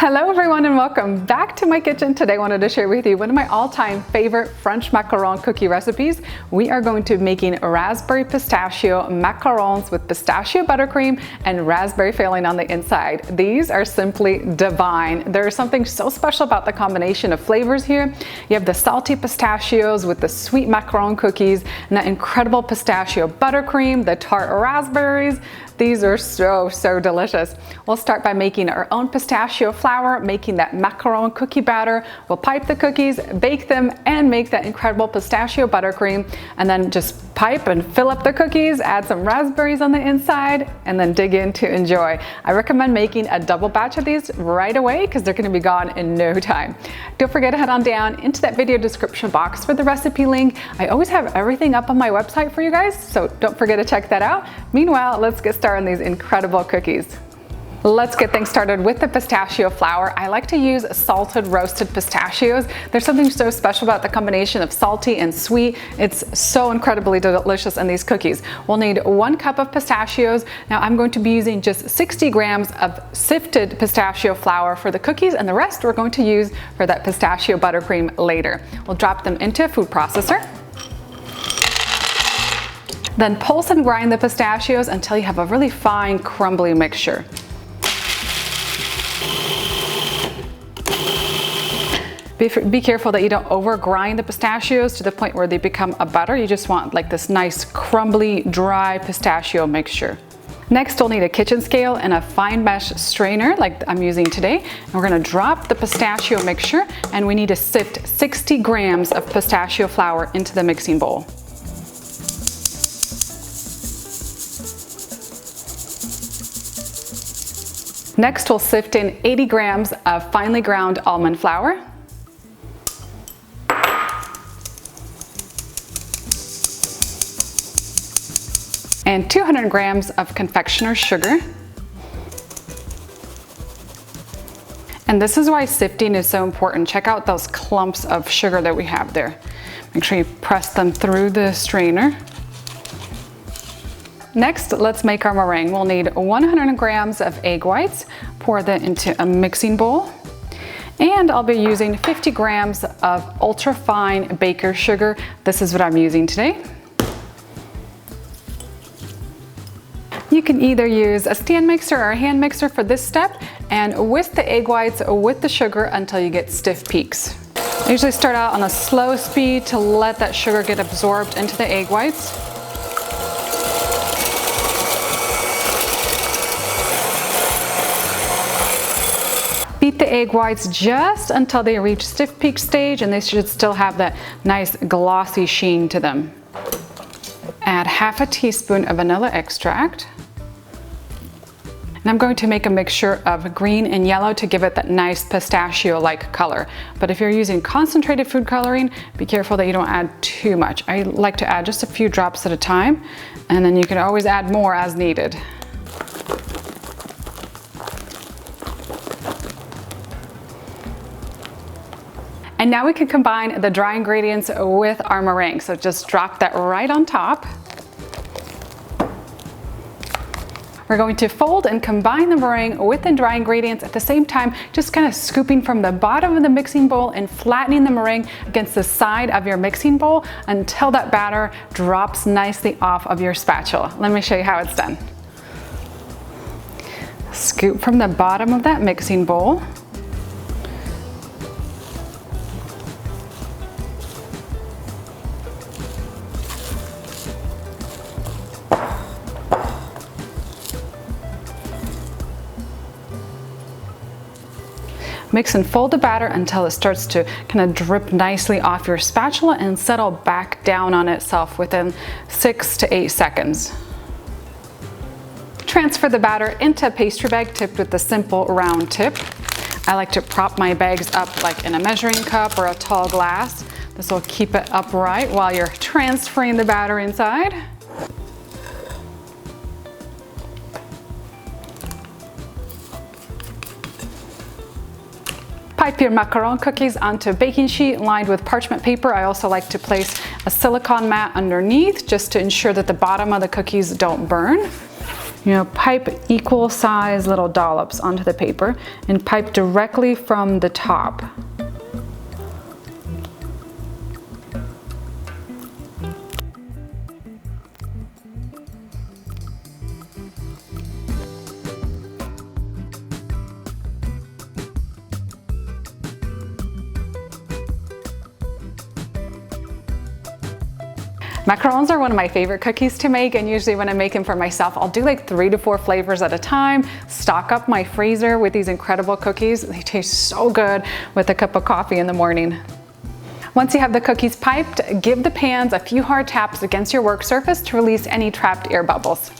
Hello everyone and welcome back to my kitchen. Today I wanted to share with you one of my all-time favorite French macaron cookie recipes. We are going to be making raspberry pistachio macarons with pistachio buttercream and raspberry filling on the inside. These are simply divine. There is something so special about the combination of flavors here. You have the salty pistachios with the sweet macaron cookies and that incredible pistachio buttercream, the tart raspberries. These are so delicious. We'll start by making our own pistachio flour, making that macaron cookie batter. We'll pipe the cookies, bake them, and make that incredible pistachio buttercream. And then just pipe and fill up the cookies, add some raspberries on the inside, and then dig in to enjoy. I recommend making a double batch of these right away because they're gonna be gone in no time. Don't forget to head on down into that video description box for the recipe link. I always have everything up on my website for you guys, so don't forget to check that out. Meanwhile, let's get started on these incredible cookies. Let's get things started with the pistachio flour. I like to use salted roasted pistachios. There's something so special about the combination of salty and sweet. It's so incredibly delicious in these cookies. We'll need 1 cup of pistachios. Now I'm going to be using just 60 grams of sifted pistachio flour for the cookies, and the rest we're going to use for that pistachio buttercream later. We'll drop them into a food processor. Then pulse and grind the pistachios until you have a really fine, crumbly mixture. Be careful that you don't over grind the pistachios to the point where they become a butter. You just want like this nice, crumbly, dry pistachio mixture. Next, we'll need a kitchen scale and a fine mesh strainer like I'm using today. And we're gonna drop the pistachio mixture, and we need to sift 60 grams of pistachio flour into the mixing bowl. Next, we'll sift in 80 grams of finely ground almond flour, and 200 grams of confectioner's sugar. And this is why sifting is so important. Check out those clumps of sugar that we have there. Make sure you press them through the strainer. Next, let's make our meringue. We'll need 100 grams of egg whites. Pour that into a mixing bowl. And I'll be using 50 grams of ultra fine baker's sugar. This is what I'm using today. You can either use a stand mixer or a hand mixer for this step, and whisk the egg whites with the sugar until you get stiff peaks. I usually start out on a slow speed to let that sugar get absorbed into the egg whites. Beat the egg whites just until they reach stiff peak stage, and they should still have that nice glossy sheen to them. Add half a teaspoon of vanilla extract. And I'm going to make a mixture of green and yellow to give it that nice pistachio-like color. But if you're using concentrated food coloring, be careful that you don't add too much. I like to add just a few drops at a time, and then you can always add more as needed. And now we can combine the dry ingredients with our meringue. So just drop that right on top. We're going to fold and combine the meringue with the dry ingredients at the same time, just kind of scooping from the bottom of the mixing bowl and flattening the meringue against the side of your mixing bowl until that batter drops nicely off of your spatula. Let me show you how it's done. Scoop from the bottom of that mixing bowl. Mix and fold the batter until it starts to kind of drip nicely off your spatula and settle back down on itself within 6 to 8 seconds. Transfer the batter into a pastry bag tipped with a simple round tip. I like to prop my bags up like in a measuring cup or a tall glass. This will keep it upright while you're transferring the batter inside. Pipe your macaron cookies onto a baking sheet lined with parchment paper. I also like to place a silicone mat underneath just to ensure that the bottom of the cookies don't burn. pipe equal size little dollops onto the paper and pipe directly from the top. Macarons are one of my favorite cookies to make, and usually when I make them for myself, I'll do like 3 to 4 flavors at a time, stock up my freezer with these incredible cookies. They taste so good with a cup of coffee in the morning. Once you have the cookies piped, give the pans a few hard taps against your work surface to release any trapped air bubbles.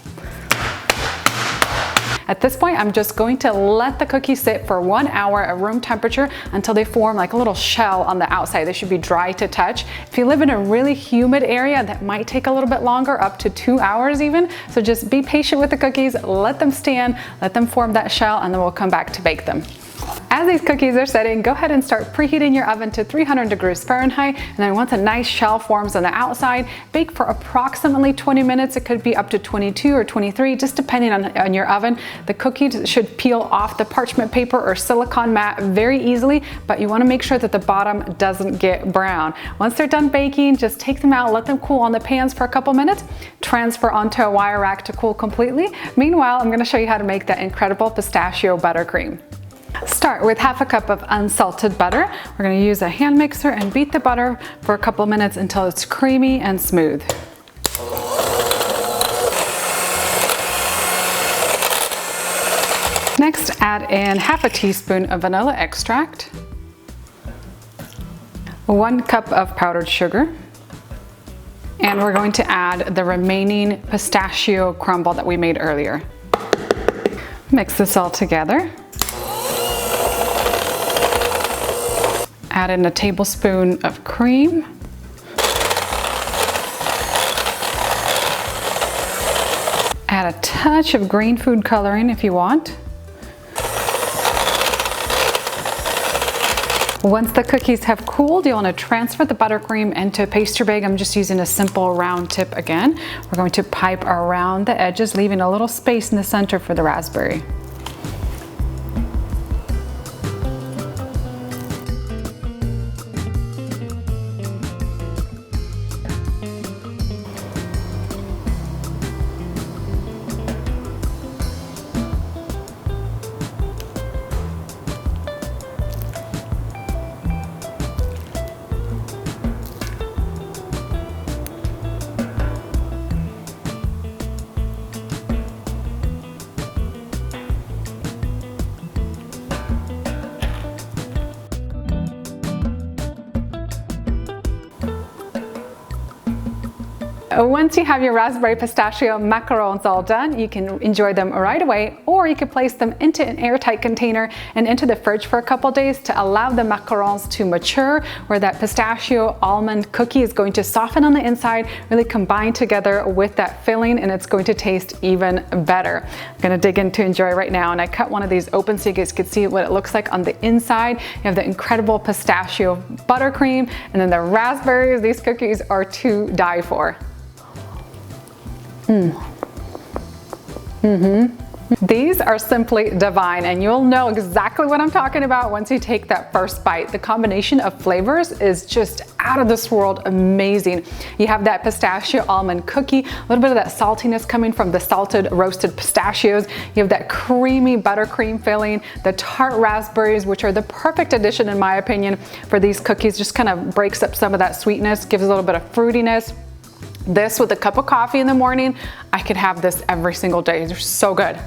At this point, I'm just going to let the cookies sit for 1 hour at room temperature until they form like a little shell on the outside. They should be dry to touch. If you live in a really humid area, that might take a little bit longer, up to 2 hours even. So just be patient with the cookies, let them stand, let them form that shell, and then we'll come back to bake them. As these cookies are setting, go ahead and start preheating your oven to 300 degrees Fahrenheit, and then once a nice shell forms on the outside, bake for approximately 20 minutes. It could be up to 22 or 23, just depending on your oven. The cookies should peel off the parchment paper or silicone mat very easily, but you want to make sure that the bottom doesn't get brown. Once they're done baking, just take them out, let them cool on the pans for a couple minutes, transfer onto a wire rack to cool completely. Meanwhile, I'm going to show you how to make that incredible pistachio buttercream. Start with half a cup of unsalted butter. We're going to use a hand mixer and beat the butter for a couple minutes until it's creamy and smooth. Next, add in half a teaspoon of vanilla extract, 1 cup of powdered sugar, and we're going to add the remaining pistachio crumble that we made earlier. Mix this all together. Add in a tablespoon of cream. Add a touch of green food coloring if you want. Once the cookies have cooled, you'll want to transfer the buttercream into a pastry bag. I'm just using a simple round tip again. We're going to pipe around the edges, leaving a little space in the center for the raspberry. Once you have your raspberry pistachio macarons all done, you can enjoy them right away, or you can place them into an airtight container and into the fridge for a couple days to allow the macarons to mature, where that pistachio almond cookie is going to soften on the inside, really combine together with that filling, and it's going to taste even better. I'm gonna dig in to enjoy right now, and I cut one of these open so you guys could see what it looks like on the inside. You have the incredible pistachio buttercream, and then the raspberries. These cookies are to die for. These are simply divine, and you'll know exactly what I'm talking about once you take that first bite. The combination of flavors is just out of this world amazing. You have that pistachio almond cookie, a little bit of that saltiness coming from the salted roasted pistachios. You have that creamy buttercream filling, the tart raspberries, which are the perfect addition in my opinion for these cookies. Just kind of breaks up some of that sweetness, gives a little bit of fruitiness. This with a cup of coffee in the morning, I could have this every single day. They're so good.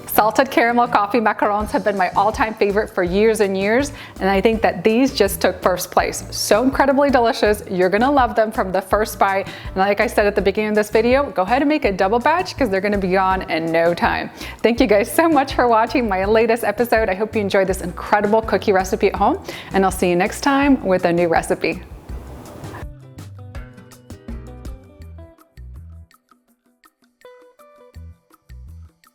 Salted caramel coffee macarons have been my all-time favorite for years and years, and I think that these just took first place. So incredibly delicious. You're gonna love them from the first bite. And like I said at the beginning of this video, go ahead and make a double batch because they're gonna be on in no time. Thank you guys so much for watching my latest episode. I hope you enjoyed this incredible cookie recipe at home, and I'll see you next time with a new recipe.